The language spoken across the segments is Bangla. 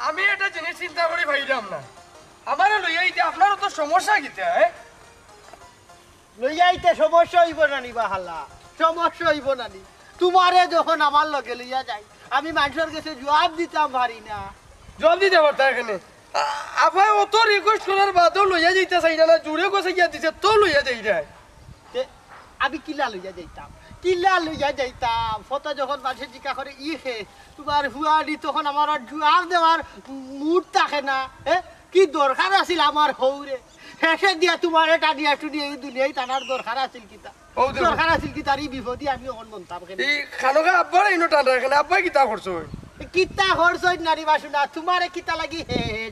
আমি একটা জিনিস চিন্তা করে ভাইলাম না আমার লইয়াইতে আপনারও তো সমস্যা কিতা লইয়াইতে সমস্যা হইব না নি বাহালা সমস্যা হইব না নি তোমারে যখন আমার লগে লইয়া যাই আমি মানুষের কাছে জবাব দিতাম পারি না জলদি দিতে পারতা এখানে আপায় অত রিকোয়েস্ট করার বাদেও লইয়া যাইতে চাই না জুড়ে গোছে গিয়া দিছে তো লইয়া যাই যায় আমি কিলা লইয়া যাইতাম ফটো যখন মানুষের জিজ্ঞা করে খে তোমার হুয়ারি তখন আমার আর জবাব দেওয়ার মুড থাকে না কি দরকার আছিল আমার হৌরে শেষে দিয়া তোমার এটা দিয়া শুনি এই দুনিয়ায় টানার দরকার আছিল কিতা দরকার আছিল কি তার এই বিপদে আমি অন মনতাম এই খানোকে আব্বার ইনো টান রাখেন আব্বাই কিতা করছো কিতা হরছই নারী বাসুনা তোমারে কিতা লাগি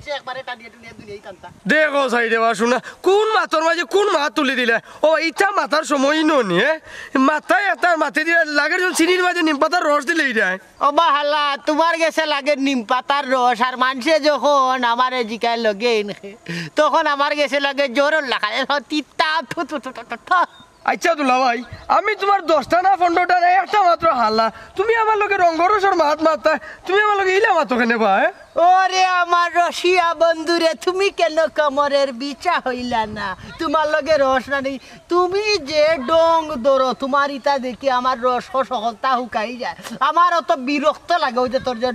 সে একবারে টানিয়ে টুনিয়ে দুনিয়ায় টানতা দেখো সাইডে বাসুনা কোন মাথার মাঝে কোন মাথা তুলি দিলে ও ইচ্ছা মাথার সময় ননি মাথায় একটা মাথে দিয়ে লাগে চিনির মাঝে নিম পাতার রস দিলেই যায় ও বাহালা তোমার গেছে লাগে নিম পাতার রস আর মানুষে যখন আমারে জিকায় লগে তখন আমার গেছে লাগে জ্বর লাগা তিতা আচ্ছা দুলা ভাই আমি তোমার 10টা না 15টা না একটা মাত্র হাল্লা তুমি আমার লোকে রঙ্গরসর মাত মারতা তুমি আমার লোকে ইলা মাতো কেনে ভাই ওরে আমার রসিয়া বন্ধুরে তুমি কেন কমরের বিচা হইলা না তোমার লগে রস না নেই তুমি যে ডং দরো তোমার ইটা দেখি আমার রস সকলতা হুকাই যায় আমার অত বিরক্ত লাগে ওই যে তোর যে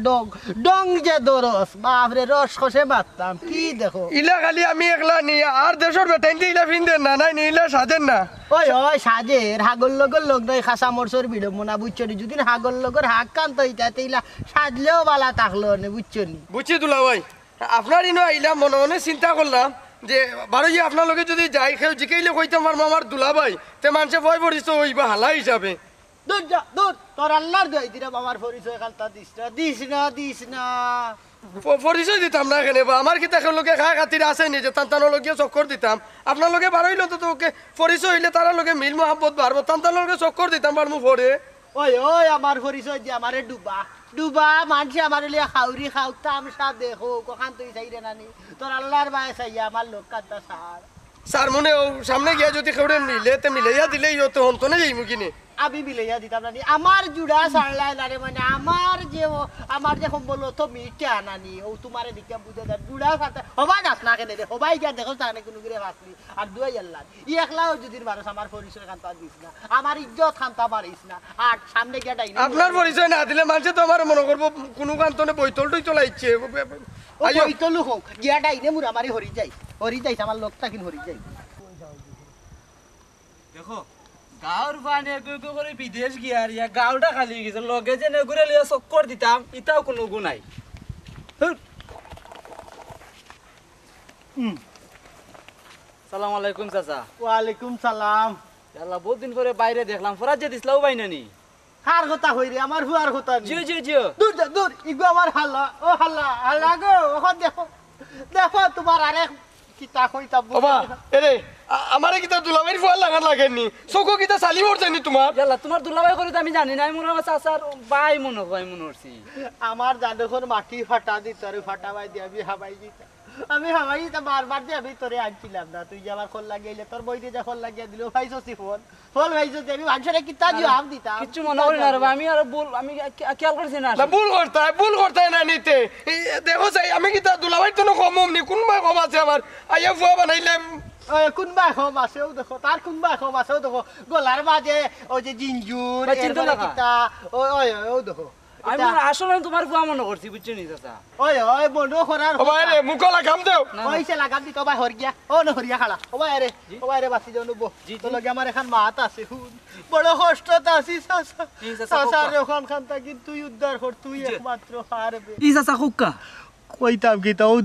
ডং যে দরস বাপরে রস খসে মারতাম কি দেখো ইলা খালি আমি একলা নি আর দেশের বেটাইন ইলা ফিনদেন না নাই ইলা সাজেন না ওই সাজের হাগর লগর লোক নয় খাসা মরসর বিড়ম্বনা বুঝছো নি যদি হাগর লগর হাগ কান্ত হইতাতে ইলা সাজলেও বালা থাকলো নে বুঝছো নি বুঝছি দুলা ভাই আপনার ইনো আইলাম মনে মনে চিন্তা করলাম যে বারো যে আপনার লোকে যদি যাই খেয়ে জিকাইলে কইতাম পারবো আমার দুলা ভাই তে মানুষে ভয় পড়িস তো ওই বা হালা হিসাবে দূর যা দূর তোর আল্লাহর দই দিরা আমার পরিচয় কালটা দিস না পরিচয় দিতাম না এখানে বা আমার কি তাকে লোকে খা খাতির আসেনি যে তান্তানোর লোকে চক্কর দিতাম আপনার লোকে বারোইলো তো ওকে পরিচয় হইলে তারা লোকে মিল মহাব্বত বাড়বো তান্তানোর লোকে চক্কর দিতাম পারবো পরে ওই আমার পরিচয় দিয়ে আমারে ডুবা মানুষে আমার লিয়া খাউরি খাও তামসা দেখো কখান তুই চাইরে নানি তোর আল্লাহর বায়ে চাইয়া আমার লোক কাটা স্যার মনে সামনে গিয়া যদি কেউরে মিলে তে মিলাইয়া দিলেই তো হন্তনে যাইমু কিনে আমি মিলাইয়া দিতাম নানি আমার জুড়া সারলাই নারে মানে আমার যে সম্বল তো মিটা নানি ও তোমারে দিকে বুঝে দেন জুড়া সাথে হবাই নাচ না কেন হবাই গিয়া দেখো তাহলে কোনো করে ভাসলি আর দুই আল্লাহ ই একলাও যদি মানুষ আমার পরিচয় খান্তা দিস না আমার ইজ্জত খান্তা পারিস না আর সামনে গিয়া ডাই আপনার পরিচয় না দিলে মানুষে তো আমার মনে করবো কোনো কান্তনে বইতল টইতল আইছে বইতলু হোক গিয়া ডাইনে মুর আমারই হরি যাই আমার লোকটা কিন হরি যাই দেখো গাঁর পানি করে বিদেশ গিয়ার ইয়া গাঁওটা খালি গেছে লগে যে নেগুরে লিয়া চক্কর দিতাম ইটাও কোনো গু নাই সালাম আলাইকুম চাচা ওয়ালাইকুম সালাম আল্লাহ বহুত দিন পরে বাইরে দেখলাম ফরাজ যে দিসলাও বাইনা নি কার কথা হই রে আমার হুয়ার কথা জি দূর ইগো আমার হাল্লা গো ওখান দেখো তোমার আরেক কিতা কইতা বাবা এরে আমারে কিতা দুলাভাইর ফুয়ার লাগান লাগেনি চকো কিতা চালি পড়ছেনি তোমার আল্লাহ তোমার দুলাভাই করে আমি জানি নাই মনে হয় চাচার বাই মনে হয় মনে হচ্ছে আমার জাদুঘর মাটি ফাটা দিত আর ফাটা বাই দিয়ে আমি হামাই দিতাম বারবার দিয়ে আমি তোরে আনছিলাম না তুই যে আমার খোল লাগিয়ে তোর বই দিয়ে খোল লাগিয়ে দিল ভাইছি ফোন ভাইছি আমি মানুষের কিতা জবাব দিতাম কিছু মনে করি না রে আমি আর আমি খেয়াল করছি না ভুল করতে না নিতে দেখো চাই আমি কিতা দুলাভাই তো কম নি কোনবাই কম আছে আমার আইয়া ফুয়া বানাইলাম কোনবা কম আছেও দেখো তার কোনবা কম আছেও দেখো গলার মাঝে ওই যে জিঞ্জুর কিতা ওই দেখো আমি আসলে তোমার ফুয়া মনে করছি বুঝছো নি চাচা ওই বন্ধ করার ওবাই রে মুখ লাগাম দেও ওইছে লাগাম দি তো ভাই হরিয়া না হরিয়া খালা ওবাই রে বাসি যাও নব তো লগে আমার এখন মাত আছে বড় কষ্টত আছি চাচা যখন খান্তা কিন্তু তুই উদ্ধার কর তুই একমাত্র পারবে ই চাচা কুক্কা কইতাম কি তাও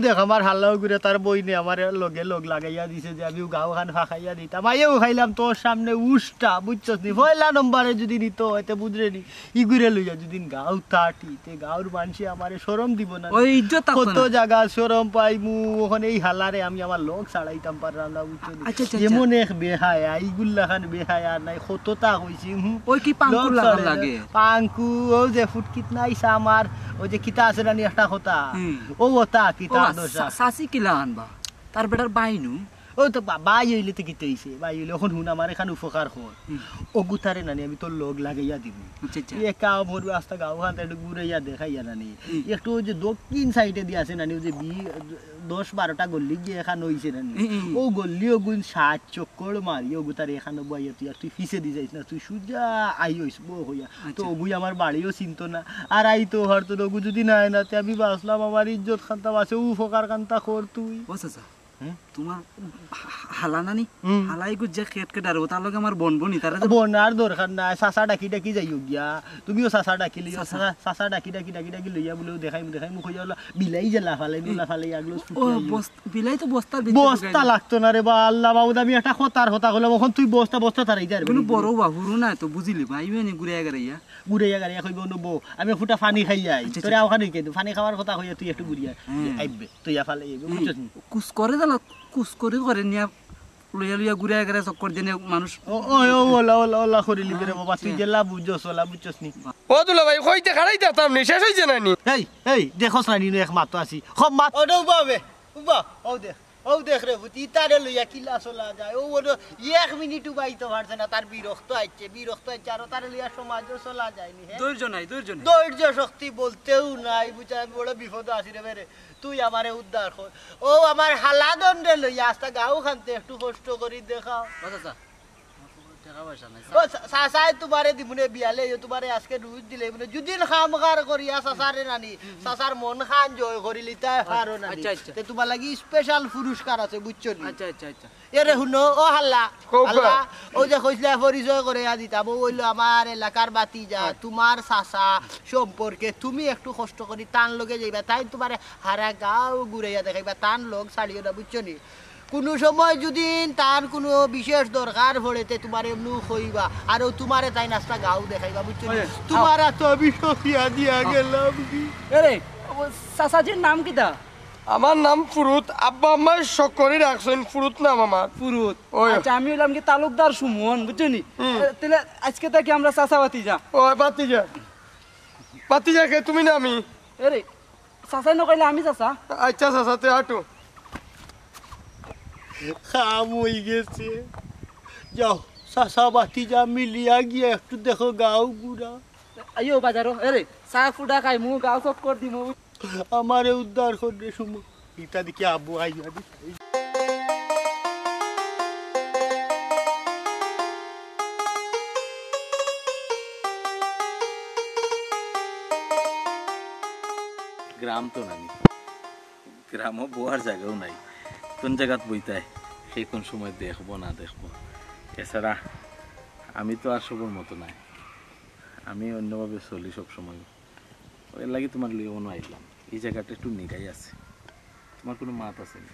দেখ আমার হাল্লাও ঘুরে তার বই নে আমার লগে লাগাইয়া দিছে যে আমি গাও খান ফাঁকাইয়া দিতাম আইও খাইলাম তোর সামনে উষ্টা বুঝছস নি পয়লা নম্বরে যদি নিত হয়তো বুঝরে নি ই ঘুরে লইয়া যদি গাও তাটি তে গাওর মানুষে আমারে শরম দিব না ওই ইজ্জত কত জায়গা শরম পাইমু ওখানে এই হালারে আমি আমার লোক ছাড়াইতাম পারলাম না বুঝছস যেমন এক বেহায়া ইগুল্লা খান বেহায়া নাই কতটা কইছি ওই কি পাঙ্কু লাগে পাঙ্কু ও যে ফুটকিত নাইছা আমার ওই যে কিতা আছে না একটা কথা ও ওটা কিতা দোষা সাসি কিলা আনবা তার বেটার বাইনু ও তো বাই হইলে তো কিতে হইছে বাই হইলে এখন হুন আমার এখানে উপকার কর অগুতারে নানি আমি তোর লগ লাগাইয়া দিব আচ্ছা আচ্ছা তুই এক কাম করবি আস্তা গাঁও খান একটু ঘুরাইয়া দেখাইয়া নানি একটু ওই যে দক্ষিণ সাইডে দিয়ে আছে নানি ওই যে 10-12টা গল্লি গিয়ে এখানে হইছে নানি ও গল্লি ওগুন 7 চক্কর মারি ওগুতারে এখানে বইয়া তুই ফিসে দি যাইস না তুই সুজা আই হইস বো হইয়া তো ওগুই আমার বাড়িও চিনতো না আর আই তো হয়তো ওগু যদি নাই না তে আমি বাসলাম আমার ইজ্জত খান্তা বাসে উপকার কান্তা কর তুই ও চাচা তোমার হালা নানি হালাই গো যে খেট কেট আর তার লগে আমার বোন বনি তারা বোনার দরকার নাই সাসা ডাকি ডাকি যাইও গিয়া তুমিও সাসা ডাকি লিও সাসা ডাকি ডাকি লইয়া বলে দেখাই মুখ হইয়া বিলাই জেলা ফালাই আগলো ও বিলাই তো বস্তার বস্তা লাগতো না রে বা আল্লাহ বাবু আমি একটা হতার হতা হলো এখন তুই বস্তা তারাই যার কোনো বড় বাহুরু না তো বুঝিলি ভাই নি ঘুরে গেরাইয়া গাড়িয়া কইব নবো আমি ফুটা পানি খাই যাই তোরে আওখানে কে পানি খাওয়ার কথা কইয়া তুই একটু ঘুরিয়া আইবে তুই ফালে বুঝছস কুস করে দালা কুস করে নিয়া লইয়া ঘুরে গেরা চক্কর দিনে মানুষ ওলা করে লিবে রে বাবা তুই জেলা বুঝছস নি ও দুলা ভাই কইতে খাড়াই দিতাম নি শেষ হইছে নানি এই দেখছ না নি এক মাত্র আছি সব মাত ও বাবে উবা ও দেখ রে বুতি তারে লইয়া কিলা চলা যায় ও এক মিনিট বাইতে পারছে না তার বিরক্ত আইছে আর তারে লইয়া সমাজ চলা যায়নি ধৈর্য নাই ধৈর্য শক্তি বলতেও নাই বুঝা বড় বিপদ আছি রে বেরে তুই আমারে উদ্ধার কর ও আমার হালা দণ্ডে লইয়া আস্তা গাও খানতে একটু কষ্ট করি দেখাও চাচা ও সাসাই তোমারে দিমুনে বিয়ালে তোমারে আজকে রুজ দিলে মানে যদি খামগার করিয়া সাসারে নানি সাসার মন খান জয় করিলি তাই হারো নানি তে তোমার লাগি স্পেশাল পুরস্কার আছে বুঝছো নি আচ্ছা এরে হুনো ও হাল্লা ও যে কইছলা পরিচয় করে দিতাম ও হইলো আমার এলাকার বাতিজা তোমার সাসা সম্পর্কে তুমি একটু কষ্ট করি তান লগে যাইবা তাই তোমারে হারা গাও ঘুরাইয়া দেখাইবা তান লোক ছাড়িও না বুঝছো নি কোনো সময় যদি তার কোনো বিশেষ দরকার পড়েতে তোমার এমনি হইবা আর তোমারে তাই নাস্তা গাও দেখাইবা বুঝছো তোমার তো আমি সফিয়া দিয়া গেলাম আরে চাচাজির নাম কিটা আমার নাম ফুরুত আব্বা আম্মা শখ করে রাখছেন ফুরুত নাম আমার ফুরুত ওই আচ্ছা আমি হলাম কি তালুকদার সুমন বুঝছো নি তাহলে আজকে থেকে আমরা চাচা বাতিজা ওই বাতিজা কে তুমি না আমি আরে চাচাই নকইলে আমি চাচা আচ্ছা চাচাতে হাঁটু খাম হয়ে গেছে যাও সাসা বাতি যা মিলিয়া গিয়ে একটু দেখো গাও গুড়া আইও বাজারো আরে চা ফুটা খাই মু গাও চক্কর দিমু আমারে উদ্ধার করে শুনো ইটা দেখি আব্বু আইয়া দি গ্রাম তো নানি গ্রামও বোয়ার জায়গাও নাই কোন জায়গাত বইতায় সেই কোন সময় দেখবো না দেখবো এছাড়া আমি তো আর সবর মতো নাই আমি অন্যভাবে চলি সব সময় এর লাগি তোমার লিওনো আইলাম এই জায়গাটা একটু নিগাই আছে তোমার কোনো মাত আছে না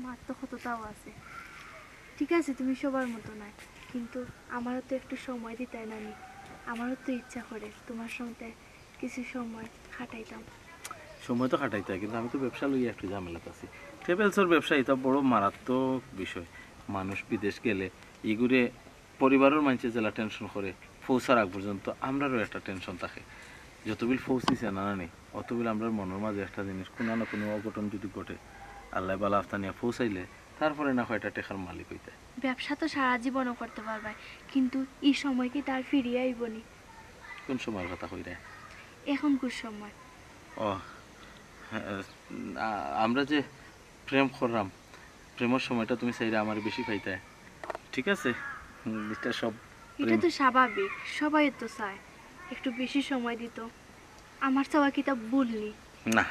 মার তো কতটাও আছে ঠিক আছে তুমি সবার মতো নাই কিন্তু আমারও তো একটু সময় দিতে নানি আমারও তো ইচ্ছা করে তোমার সঙ্গে কিছু সময় কাটাইতাম সময় তো কাটাইতে হয় কিন্তু আমি তো ব্যবসা লইয়া একটু ঝামেলাতে আছি ট্রাভেলসের ব্যবসা এটা বড় মারাত্মক বিষয় মানুষ বিদেশ গেলে এগুলো পরিবারের মানুষের জেলা টেনশন করে পৌঁছার আগ পর্যন্ত আমরারও একটা টেনশন থাকে যতবিল পৌঁছিছে না নেই অতবিল আমরা মনের মাঝে একটা জিনিস কোনো না কোনো অঘটন যদি ঘটে আল্লাহ বালা আফতানিয়া পৌঁছাইলে তারপরে না হয় এটা টেকার মালিক হইতে ব্যবসা তো সারা জীবনও করতে পারবে কিন্তু এই সময় কি তার ফিরিয়ে আইবনি কোন সময়ের কথা কই রে এখন কোন সময় ও আমরা যে প্রেম করলাম প্রেমের সময়টা তুমি চাইলে আমার বেশি পাইতে ঠিক আছে এটা সব এটা তো স্বাভাবিক সবাই তো চায় একটু বেশি সময় দিত আমার চাওয়া কি তা ভুলনি না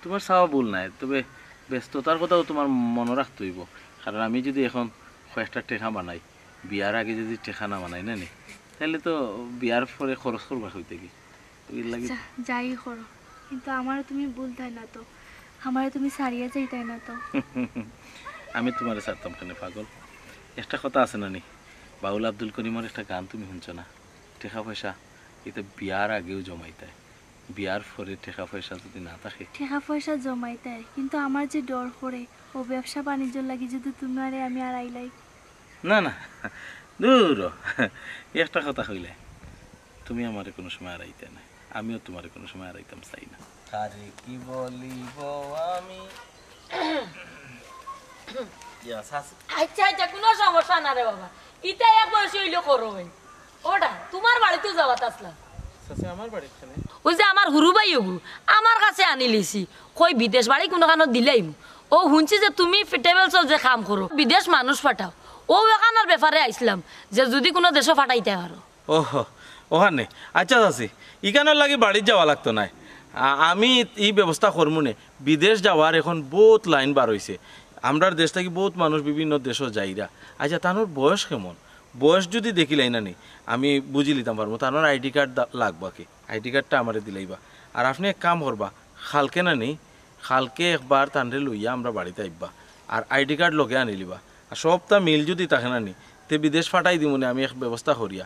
তোমার চাওয়া ভুল নাই তবে ব্যস্ততার কথাও তোমার মনে রাখতে হইব কারণ আমি যদি এখন কয়েকটা টেকা বানাই বিয়ার আগে যদি টেকা না বানাই না নি তাহলে তো বিয়ার পরে খরচ করবার হইতে কি যাই করো কিন্তু আমারও তুমি ভুলতাই না তো আমারও তুমি সারিয়ে যাইতাই না তো আমি তোমার ছাড়তাম কেন পাগল একটা কথা আছে না নি বাউল আব্দুল করিমের একটা গান তুমি শুনছো না টেকা পয়সা এটা বিয়ার আগেও জমাইতে বিয়ার পরে টাকা পয়সা যদি না থাকে টাকা পয়সা জমাইতে কিন্তু আমার যে ডর করে ও ব্যবসা বাণিজ্য লাগি যদি তুমি আরে আমি আর আইলাই না না দূর একটা কথা কইলে তুমি আমারে কোনো সময় আর আইতে না আমিও তোমারে কোনো সময় আর আইতাম চাই না আরে কি বলিব আমি ইয়া সাস আচ্ছা আচ্ছা কোনো সমস্যা না রে বাবা ইটা এক বয়সে হইলে করো ভাই ওটা তোমার বাড়িতেও যাওয়াত আসলাম সাসে আমার বাড়ি এখানে ওই যে আমার হুরু ভাই হবু আমার কাছে আনি লিছি কই বিদেশ বাড়ি কোনো কানো দিলেই ও শুনছি যে তুমি ট্রাভেলসল যে কাম করো বিদেশ মানুষ পাঠাও ও এখানোর ব্যাপারে আইসলাম যে যদি কোনো দেশে ফাটাইতে পারো ওহো ওখানে আচ্ছা চাচি ইখানোর লাগি বাড়ির যাওয়া লাগতো না আমি এই ব্যবস্থা করবো নে বিদেশ যাওয়ার এখন বহুত লাইন বার হয়েছে আমরার দেশ থেকে বহুত মানুষ বিভিন্ন দেশও যাইরা আচ্ছা তানোর বয়স কেমন বয়স যদি দেখিলাই না নি আমি বুঝি লিতাম পারবো তানোর আইডি কার্ড লাগবা কি আইডি কার্ডটা আমারে দিলাইবা আর আপনি এক কাম করবা খালকে না নি খালকে একবার তানরে লইয়া আমরা বাড়িতে আইবা আর আইডি কার্ড লগে আনি লিবা আর সবটা মিল যদি থাকে না নি তে বিদেশ ফাটাই দিব আমি এক ব্যবস্থা করিয়া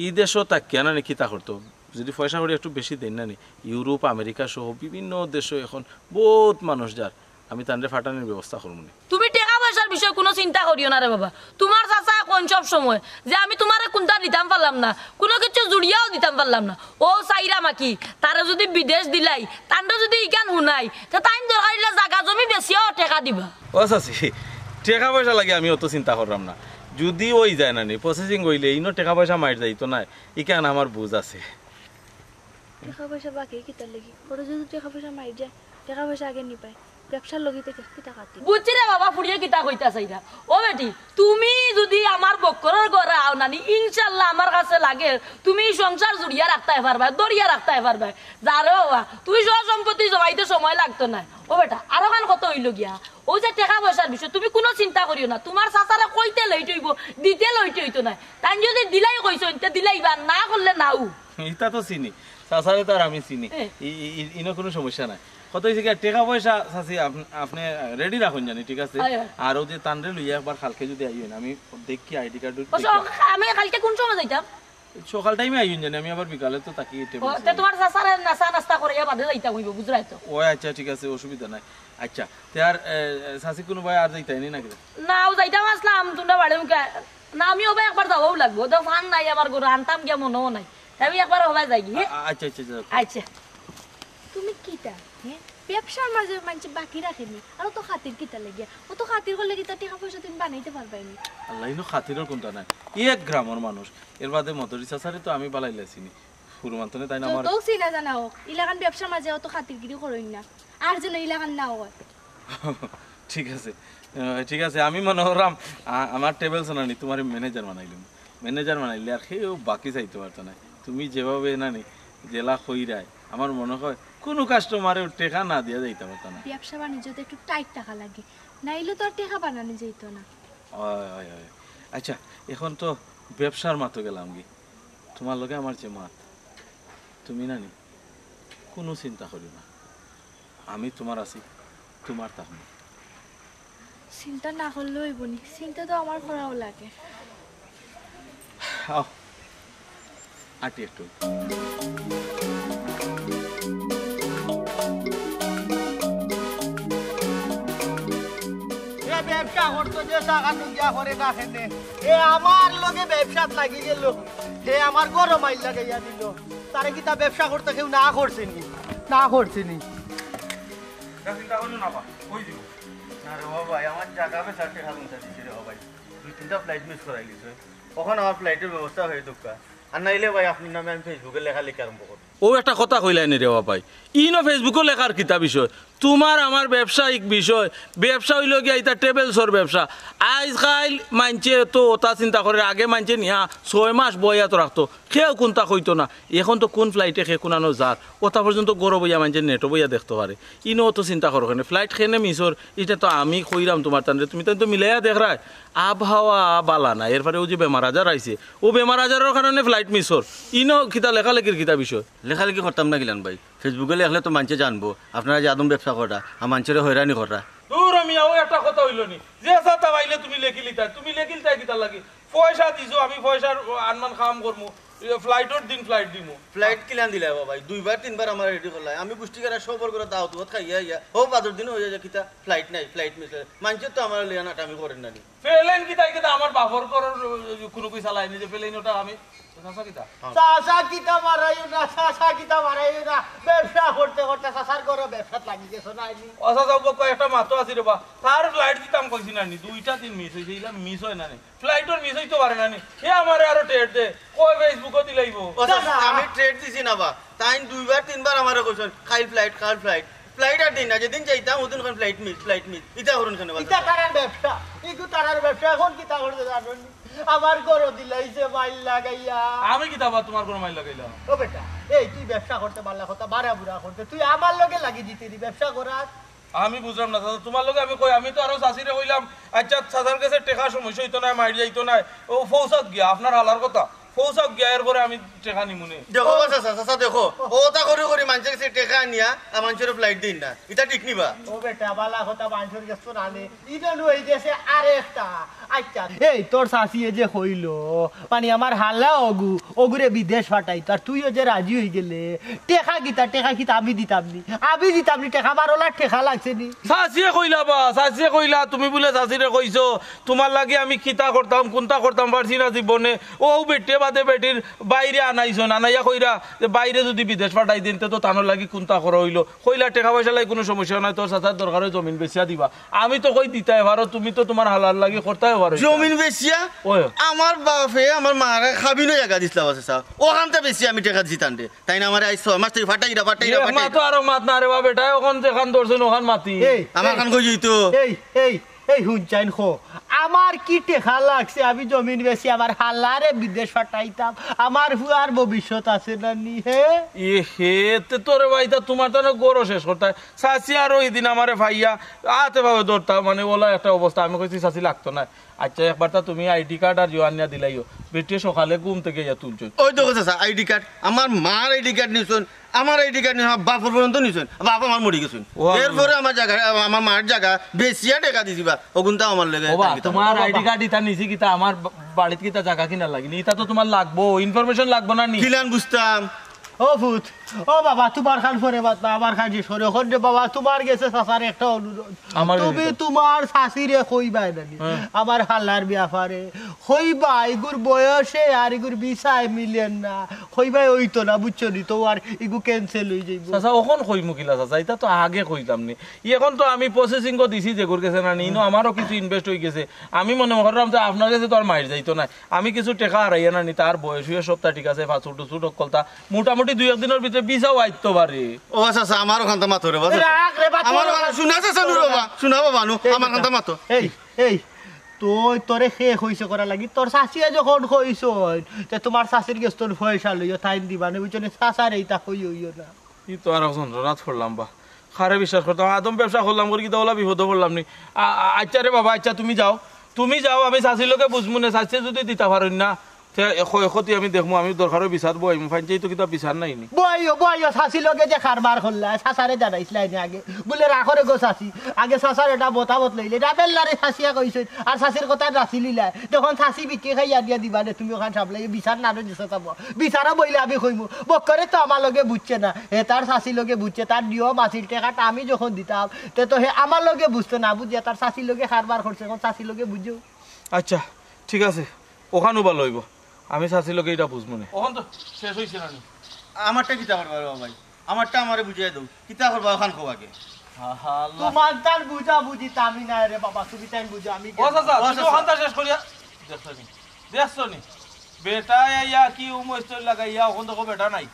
ই দেশও তাকিয়া না নি খিতা করতো যদি পয়সা করি একটু বেশি দেন না নি ইউরোপ আমেরিকা সহ বিভিন্ন দেশে এখন বহুত মানুষ যার আমি তানরে ফাটানোর ব্যবস্থা করবো না তুমি টাকা পয়সার বিষয়ে কোনো চিন্তা করিও না রে বাবা তোমার চাচা কোন সব সময় যে আমি তোমারে কোনটা দিতাম পারলাম না কোনো কিছু জুড়িয়াও দিতাম পারলাম না ও চাইরা মাকি তারা যদি বিদেশ দিলাই তান্ডা যদি ইকান শুনাই তা তাইন দরকার হইলে জায়গা জমি বেশিও টাকা দিবা ও চাচি টাকা পয়সা লাগে আমি অত চিন্তা করলাম না যদি ওই যায় না নি প্রসেসিং হইলে ইনো টাকা পয়সা মাইর যাইতো না ইকান আমার বুঝ আছে টাকা পয়সা বাকি কিতার লাগি ওরা যদি টাকা পয়সা মারি যায় টাকা পয়সা আগে নি পায় ব্যবসার লগি থেকে কিতা কাটি বুঝছি রে বাবা ফুড়িয়ে কিতা কইতা চাইরা ও বেটি তুমি যদি আমার বক্করের ঘরে আও নানি ইনশাআল্লাহ আমার কাছে লাগে তুমি সংসার জুড়িয়া রাখতে পারবা দরিয়া রাখতে পারবা যারে বাবা তুই সব সম্পত্তি জমাইতে সময় লাগতো না ও বেটা আরো গান কত হইল গিয়া ও যে টাকা পয়সার বিষয় তুমি কোনো চিন্তা করিও না তোমার চাচারা কইতে লইতে হইব দিতে লইতে হইতো না তাই যদি দিলাই কইছো তে দিলাইবা না করলে নাও এটা তো চিনি চাচারে তো আর আমি চিনি ইনো কোনো সমস্যা নাই কত হয়েছে কি টাকা পয়সা চাচি আপনি রেডি রাখুন জানি ঠিক আছে আর ও যে তানরে লইয়া একবার কালকে যদি আইবেন আমি দেখি আইডি কার্ড আমি কালকে কোন সময় যাইতাম সকাল টাইমে আইবেন জানি আমি আবার বিকালে তো তাকি তোমার চাচারা নাস্তা নাস্তা করে বাদে যাইতাম হইব বুঝলাই তো ও আচ্ছা ঠিক আছে অসুবিধা নাই আচ্ছা তে আর চাচি কোনো ভাই আর যাইতাইনি নাকি না ও যাইতাম আসলাম তোমরা বাড়ি মুখে না আমিও ভাই একবার যাবো লাগবো তো ফান নাই আমার ঘরে আনতাম গিয়া মনেও নাই আমি একবার হবাই যাই আচ্ছা আচ্ছা আচ্ছা তুমি কিতা হ্যাঁ ব্যবসার মাঝে মানুষ বাকি রাখেনি আর তো খাতির কিতা লাগিয়া ও তো খাতির করলে কিতা টাকা পয়সা তুমি বানাইতে পারবাইনি আল্লাহ ইনো খাতিরের কোনটা নাই এক গ্রামের মানুষ এর বাদে মতরি চাচারে তো আমি বালাইলাছিনি ফুরমান্তনে তাই না আমার তো চিনা জানা হোক ইলাকান ব্যবসার মাঝে অত খাতিরগিরি করই না আর যেন ইলাকান না হয় ঠিক আছে ঠিক আছে আমি মনে হলাম আমার টেবিল শোনানি তোমার ম্যানেজার বানাইলাম ম্যানেজার বানাইলে আর কেউ বাকি চাইতে পারতো না তুমি যেভাবে নানি জেলা খইরায় আমার মনে হয় কোনো কাস্টমারের টাকা না দিয়া যাইতে পারতো না ব্যবসা বাণিজ্যতে একটু টাইট টাকা লাগে নাইলে তো আর টাকা বানানো যেত না আচ্ছা এখন তো ব্যবসার মাতো গেলাম কি তোমার লগে আমার যে মাত তুমি নানি কোনো চিন্তা করি না আমি তোমার আছি তোমার তাহলে চিন্তা না করলেও হইবনি চিন্তা তো আমার করাও লাগে আটি একটু ব্যবসা করতো যে টাকা টুকিয়া করে না খেতে এ আমার লগে ব্যবসাত লাগি গেল হে আমার গরম আইল লাগাইয়া দিল তারে কি তা ব্যবসা করতে কেউ না করছেনি না করছেনি চিন্তা করলো না কই দিব না রে ভাই আমার জায়গা বেচার টাকা গুনতে দিছে রে ভাই 2-3টা ফ্লাইট মিস করাই গেছে ওখানে আমার ফ্লাইটের ব্যবস্থা হয়ে দোকা আর নাইলে ভাই আপনার নামে আমি ফেসবুকে লেখা লিখে আরম্ভ করব ও একটা কথা কইলাইনি রে ভাই ইনো ফেসবুকে লেখার কিতা বিষয় তোমার আমার ব্যবসায়িক বিষয় ব্যবসা হইল গিয়া এটা টেবিলসর ব্যবসা আজকাল মানছে তো ওটা চিন্তা করে আগে মানছে নিয়া 6 মাস বইয়া তো রাখতো কেউ কোনটা কইতো না এখন তো কোন ফ্লাইটে খে কোনানো যার ওটা পর্যন্ত গরো বইয়া মানছে নেটো বইয়া দেখতে পারে ইনো তো চিন্তা করো কেন ফ্লাইট খেনে মিসর এটা তো আমি কইরাম তোমার তান্ডে তুমি তো মিলাইয়া দেখ রায় আবহাওয়া বালা না এরপরে ও যে বেমার আজার আইছে ও বেমার আজারের কারণে ফ্লাইট মিসর ইনো কিতা লেখালেখির কিতা বিষয় লেখালেখি করতাম না গিলান ভাই ফেসবুকে লেখলে তো মানুষে জানবো আপনারা যে আদম ব্যবসা করা আর মানুষের হয়রানি করা দূর আমি ও একটা কথা হইল নি যে সাথে পাইলে তুমি লেখিলিতা তুমি লেখিলতা কিতা লাগি পয়সা দিছো আমি পয়সার আনমান কাম করমু ফ্লাইটর দিন ফ্লাইট দিমু ফ্লাইট কিলান দিলে ভাই 2-3 আমার রেডি করলাই আমি পুষ্টি করা সবর করে দাও তো খাইয়া ইয়া ও 5 দিন হয়ে যায় কিতা ফ্লাইট নাই ফ্লাইট মিস মানুষের তো আমার লিয়ানাটা আমি করেন না ফেলেন কিতা কিতা আমার বাফর করার কোনো কই চালাই নিজে প্লেন ওটা আমি চাচা কিতা চাচা কিতা মারাইও না, চাচা কিতা মারাইও না, ব্যবসা করতে করতে চাচার ঘরে ব্যবসাত লাগি গেছো না আইনি। আচ্ছা যাও কয়েকটা মাতো আছে রে বা তার ফ্লাইট দিতাম কইছি না নি 2টা 3 মিস হইছে ইলা মিস হয় না নি ফ্লাইটর মিস হইতো পারে না নি এ আমারে আরো টেট দে কই ফেসবুকও দিলাইবো আমি ট্রেড দিছি না বা তাই 2বার 3বার আমারে কইছেন খাইল ফ্লাইট আর দিন না যেদিন যাইতাম ওদিন কোন ফ্লাইট মিস ইটা করুন কেন ইটা তারার ব্যবসা, ইগু তারার ব্যবসা, এখন কিতা করতে জানেন? আমার ঘরে দিলাইছে মাইল লাগাইয়া। আমি কি দাবা তোমার কোন মাইল লাগাইলাম ও বেটা, এই তুই ব্যবসা করতে পারলা কথা বাড়া বুড়া করতে, তুই আমার লগে লাগি দিতে দি ব্যবসা করার। আমি বুঝলাম না দাদা তোমার লগে আমি কই আমি তো আরো চাষিরে কইলাম আচ্ছা চাচার কাছে টাকা সমস্যা হইতো না মাইর যাইতো না ও ফৌসাদ গিয়া আপনার হালার কথা ফৌসাদ গিয়া এরপরে আমি টাকা নিমুনে দেখো চাচা দেখো ও তা করে মানুষের কাছে টাকা নিয়া আর মানুষের ফ্লাইট দিন না এটা ঠিক নিবা। ও বেটা বালা কথা মানুষের কাছে নালে ইটা লই গেছে আরেকটা। আচ্ছা এই তোর শাশিয়ে যে কইলো মানে আমার হালা ওগুরে বিদেশ ফাটাইতো আর তুইও যে রাজি হই গেলে টেকা কিতা আমি দিতাম নি টেকা মারলার টেকা লাগছে নি। চাচিয়ে কইলা বা চাচিয়ে কইলা তুমি বলে চাচিরে কইছো তোমার লাগে আমি কিতা করতাম কোনটা করতাম পারছি না জীবনে ও বেটে বাদে বেটির বাইরে আনাইছন আনাইয়া কইরা যে বাইরে যদি বিদেশ পাঠাই দিন তো তানোর লাগি কোনটা করা হইলো কইলা টাকা পয়সা লাগে কোনো সমস্যা নাই তোর চাচার দরকার হয় জমিন বেচিয়া দিবা আমি তো কই দিতে পারো তুমি তো তোমার হালার লাগি করতে পারো জমিন বেচিয়া ওই আমার বাপে আমার মারা খাবিনো জায়গা দিছিল চাচা ওখানটা বেশি আমি টাকা দিতাম দে তাই না আমার আইস মাস থেকে ফাটাইরা মা তো আরো মাত না রে বা বেটা ওখান যেখান ধরছেন ওখান মাতি আমার খান কই যাইতো এই হুনচাইন খো আমার কি টেকা লাগছে আমি জমিন বেশি আমার হালারে বিদেশ ফাটাইতাম আমার হুয়ার ভবিষ্যৎ আছে না নি হে হে তোরে ভাইতা তোমার তো গরো শেষ করতে চাচি আর ওই দিন আমারে ভাইয়া আতে ভাবে ধরতাম মানে ওলা একটা অবস্থা আমি কইছি চাচি লাগতো না আচ্ছা একবার তা তুমি আইডি কার্ড আর জোয়ানিয়া দিলাইও বেটে সকালে ঘুম থেকে ইয়া তুলছো ওই দেখো চাচা আইডি কার্ড আমার মার আইডি কার্ড নিছুন আমার আইডি কার্ড নিয়ে বাপর পর্যন্ত নিছুন বাপ আমার মরি গেছুন এরপরে আমার জায়গা আমার মার জায়গা বেশিয়া টাকা দিছিবা ওগুনটা আমার লাগে তোমার আইডি কার্ড ইতা নিছি কিতা আমার বাড়িতে কিতা জায়গা কিনা লাগিনি ইতা তো তোমার লাগবো ইনফরমেশন লাগবো না নি কিলান বুঝতাম ও ভূত ও বাবা তোমার খান ফোনে বাত না আমার খান শেষ করে ওখান রে বাবা তোমার গেছে চাচার একটা অনুরোধ তুমি তোমার শাশিরে কইবাই নানি আমার হাল্লার ব্যাপারে কইবা ইগুর বয়সে আর ইগুর বিষয় মিলেন না কইবাই ওইতো না বুঝছো নি তো আর ইগু ক্যান্সেল হই যাইবো চাচা ওখন কই মুকিলা চাচা এটা তো আগে কইতাম নি এখন তো আমি প্রসেসিং কো দিছি যে গুর গেছে না নি ইনো আমারও কিছু ইনভেস্ট হই গেছে আমি মনে করলাম যে আপনার কাছে তো আর মাইর যাইতো না আমি কিছু টাকা হারাইয়া না নি তার বয়স হয়ে সপ্তাহ ঠিক আছে ফাছুট টুছুট কলতা মোটামুটি 2 দিনের ভিতরে ভিসাও আইতো পারে ও চাচা আমার ওখানটা মাতো রে আমার শুনা চাচা নুর বাবা শুনা বাবা নু আমার ওখানটা মাতো এই তুই তোরে শেষ হইছে করা লাগি তোর শাশিয়া যখন কইছ তে তোমার শাশির গেছ তোর পয়সা লইও টাইম দিবা না বুঝছো শাশার এইটা কইও না ই তো আর এখন রাত পড়লাম বা খারে বিশ্বাস করতাম আদম ব্যবসা করলাম করি কিতা ওলা বিপদ পড়লাম নি আচ্ছা রে বাবা আচ্ছা তুমি যাও আমি চাষির লোকে বুঝবো না চাষে যদি দিতে পারেন না ক্ষতি আমি দেখবো আমি দরকারও বিচার বই ফাইনচাই তো কিতা বিচার নাই নি বইও শাশি লগে যে খারবার করলা শাশারে জানাইছিলাই নি আগে বলে রাখরে গো শাশি আগে শাশার এটা বতাবত লইলে রাবেল্লারে শাশিয়া কইছে আর শাশির কথা রাখি লিলা তখন শাশি বিকে খাইয়া দিয়া দিবা রে তুমি ওখান সাবলাই বিচার না দিছে তাবো বিচারা বইলে আমি কইমু বকরে তো আমার লগে বুঝছে না হে তার শাশি লগে বুঝছে তার নিয়ম আসিল টাকাটা আমি যখন দিতাম তে তো হে আমার লগে বুঝতো না বুঝিয়া তার শাশি লগে খারবার করছে এখন শাশি লগে বুঝছো আচ্ছা ঠিক আছে ওখানো বা লইব আমি চাষি লোকে এটা বুঝবো না ওখান তো শেষ হইছে না আমারটা কিতা করবা ভাই আমারটা আমারে বুঝিয়ে দাও কিতা করবা ওখান খোয়াকে তোমার তার বুঝা বুঝি আমি না রে বাবা তুমি তাই বুঝো আমি ও চাচা তুমি ওখানটা শেষ করিয়া দেখছো নি বেটা ইয়া কি উমস্ত লাগাইয়া ওখান তো বেটা নাই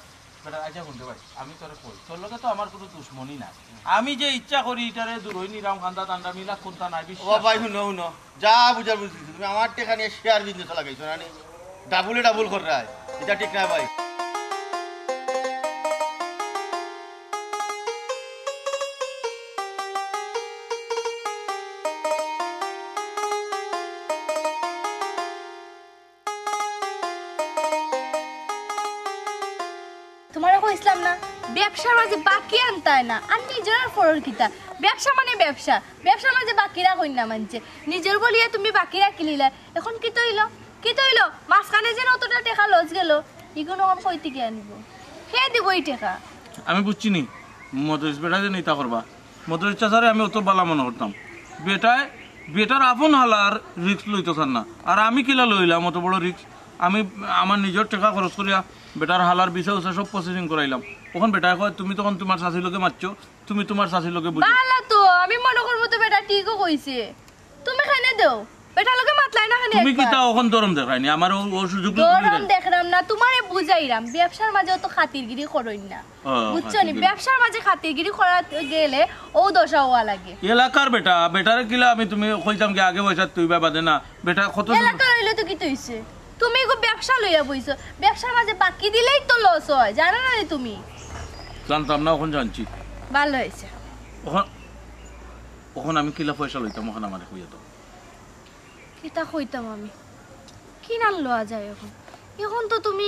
বেটা আচ্ছা শুনতে ভাই আমি তোরে কই তোর লগে তো আমার কোনো দুশ্মনী নাই আমি যে ইচ্ছা করি ইটারে দূর হই নিরাম খান্দা তান্ডা মিলা কোনটা নাই ও ভাই শুনো যা বুঝার বুঝছিস তুমি আমার টাকা নিয়ে শেয়ার বিজনেস লাগাইছো না ডাবল কর রা এটা ঠিক না ভাই তোমার কইছিলাম না ব্যবসার মাঝে বাকি আনতাই না আর নিজের ফরর কিতা ব্যবসা মানে ব্যবসার মাঝে বাকিরা কই না মানছে নিজের বলিয়ে তুমি বাকিরা কিলিলা এখন কি তইলো মাঝখানে যে অতটা টাকা লস গেল এগুলো আমার কই থেকে আনিব কে দিব এই টাকা আমি বুঝছি নি মদরিস বেটা যে নিতা করবা মদরিস চাচারে আমি অত বালা মনে করতাম বেটায় বেটার আপন হালার রিস্ক লইতেছেন না আর আমি কিলা লইলাম অত বড় রিস্ক আমি আমার নিজের টাকা খরচ করিয়া বেটার হালার বিষয় উষা সব প্রসেসিং করাইলাম তখন বেটা কয় তুমি তখন তোমার শাশির লোকে মারছো তুমি তোমার শাশির লোকে বুঝো ভালো তো আমি মনে করবো তো বেটা ঠিকও কইছে তুমি খাইনে দেও বেটা লোকে মাতলাই না খানি তুমি কি তা ওখান দরম দেখাইনি আমার ও সুযোগ গরম দেখলাম না তোমারে বুঝাইরাম ব্যবসার মাঝে তো খাতিরগিরি করইন না বুঝছো নি ব্যবসার মাঝে খাতিরগিরি করা গেলে ও দশা হওয়া লাগে এলাকার বেটা বেটারে কিলা আমি তুমি কইতাম কি আগে পয়সা তুই বাদে না বেটা কত এলাকার হইলে তো কি হইছে তুমি গো ব্যবসা লইয়া বইছো ব্যবসার মাঝে বাকি দিলেই তো লস হয় জানো না তুমি জানতাম না ওখান জানছি ভালো হয়েছে ওখান ওখান আমি কিলা পয়সা লইতাম ওখান আমার হইয়া তো কিতা কইতাম আমি কি নাম লওয়া যায় এখন এখন তো তুমি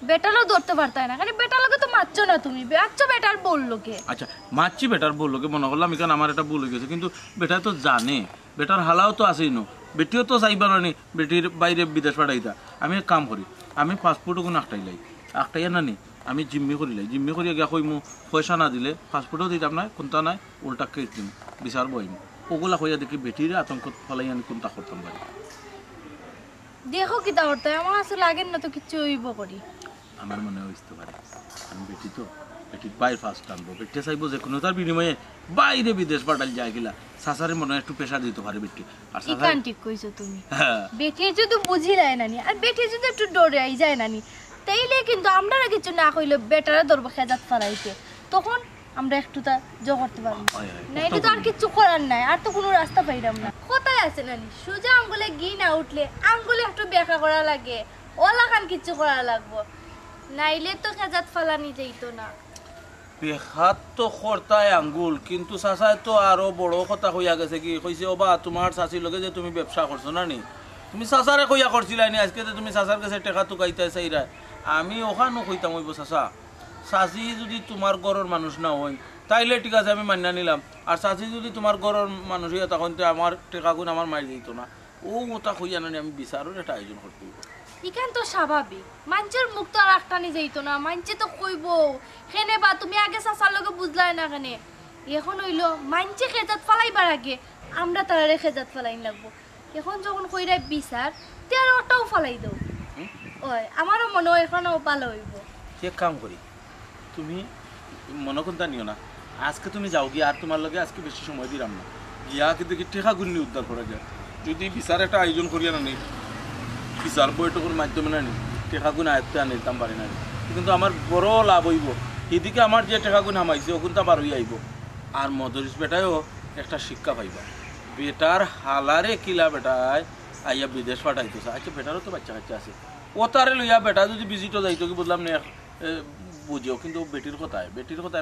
বেটারও ধরতে পারতাই না কারণ বেটার লোকে তো মারছো না তুমি আচ্ছা বেটার বললো কে আচ্ছা মারছি বেটার বললো কি মনে করলাম এখানে আমার এটা ভুল হয়ে গেছে কিন্তু বেটা তো জানে বেটার হালাও তো আসেই নো বেটিও তো চাইবার নি বেটির বাইরে বিদেশ পাঠাইতা আমি এক কাম করি আমি পাসপোর্টও কোনো আখটাইয়া না নি আমি জিম্মি করিলাই জিম্মি করিয়া গিয়া কইমু পয়সা না দিলে পাসপোর্টও দিতাম না কোনটা নাই উল্টা কেস দিম বিচার বইম ওগুলা কইয়া দেখি বেটির আতঙ্ক ফলাই আমি কোনটা করতাম পারি দেখো কিতা করতে আমার আসলে লাগেন না তো কিছু হইব করি আমার মনে হইতে পারে আমি বেটি তো বেটির বাইরে ফার্স্ট আনবো বেটে চাইবো যে কোনো তার বিনিময়ে বাইরে বিদেশ পাঠাল যায় গিলা সাসারে মনে হয় একটু প্রেশার দিতে পারে বেটি আর ইকান ঠিক কইছো তুমি হ্যাঁ বেটি যদি বুঝিলাই নানি আর বেটি যদি একটু ডরে আই যায় নানি তাইলে কিন্তু আমরা কিছু না কইলে বেটারে ধরবো খেজাত ফালাইতে তখন আমরা একটু তা জো করতে পারবো না এটা তো আর কিছু করার নাই আর তো কোনো রাস্তা পাইলাম না কোথায় আছে নানি সোজা আঙ্গুলে গি না উঠলে আঙ্গুলে একটু ব্যাখ্যা করা লাগে ওলাখান কিছু করা লাগবো নাইলে তো খেজাত ফালানি যাইতো না বেহাত তো খরতায় আঙ্গুল কিন্তু চাচাই তো আরো বড় কথা কইয়া গেছে কি কইছে ওবা তোমার চাচির লগে যে তুমি ব্যবসা করছো না নি তুমি চাচারে কইয়া করছিলা নি আজকে যে তুমি চাচার কাছে টাকা তো গাইতে চাইরা আমি ওখানো কইতাম হইব চাচা চাচি যদি তোমার ঘরের মানুষ না হয় তাইলে ঠিক আছে আমি মান্য নিলাম আর চাচি যদি তোমার ঘরের মানুষ হইয়া তখন তো আমার টাকা গুণ আমার মারি দিত না ও ওটা কইয়া নানি আমি বিচারও একটা আয়োজন করতে হইব ইখান তো স্বাভাবিক মানুষের মুখ তো আর একটানি যাইতো না মানুষে তো কইব কেনে বা তুমি আগে চাচার লগে বুঝলাই না কেনে এখন হইলো মানুষে খেজাত ফালাইবার আগে আমরা তারারে খেজাত ফালাইন লাগবো এখন যখন কইরাই বিচার তে আর ওটাও ফালাই দাও ওই আমারও মনে হয় এখনও ভালো হইব এক কাম করি তুমি মনে কোনটা নিও না আজকে তুমি যাও গিয়ে আর তোমার লগে আজকে বেশি সময় দিলাম না গিয়া কিন্তু টেকা গুণনি উদ্ধার করা যায় যদি বিচার একটা আয়োজন করিয়া না নেই বিচার বৈঠকের মাধ্যমে না নি টেকা গুণ আয়ত্তে আনিতাম পারি না কিন্তু আমার বড় লাভ হইব এদিকে আমার যে টেকা গুণ হামাইছে ওগুনটা বার হইয়া আইব আর মদরিস বেটায়ও একটা শিক্ষা পাইবা বেটার হালারে কিলা বেটায় আইয়া বিদেশ পাঠাইতেছে আচ্ছা বেটারও তো বাচ্চা কাচ্চা আছে ও তারে লইয়া বেটা যদি ভিজিটও যাইতো কি বুঝলাম না বুঝিও কিন্তু বেটির কথায়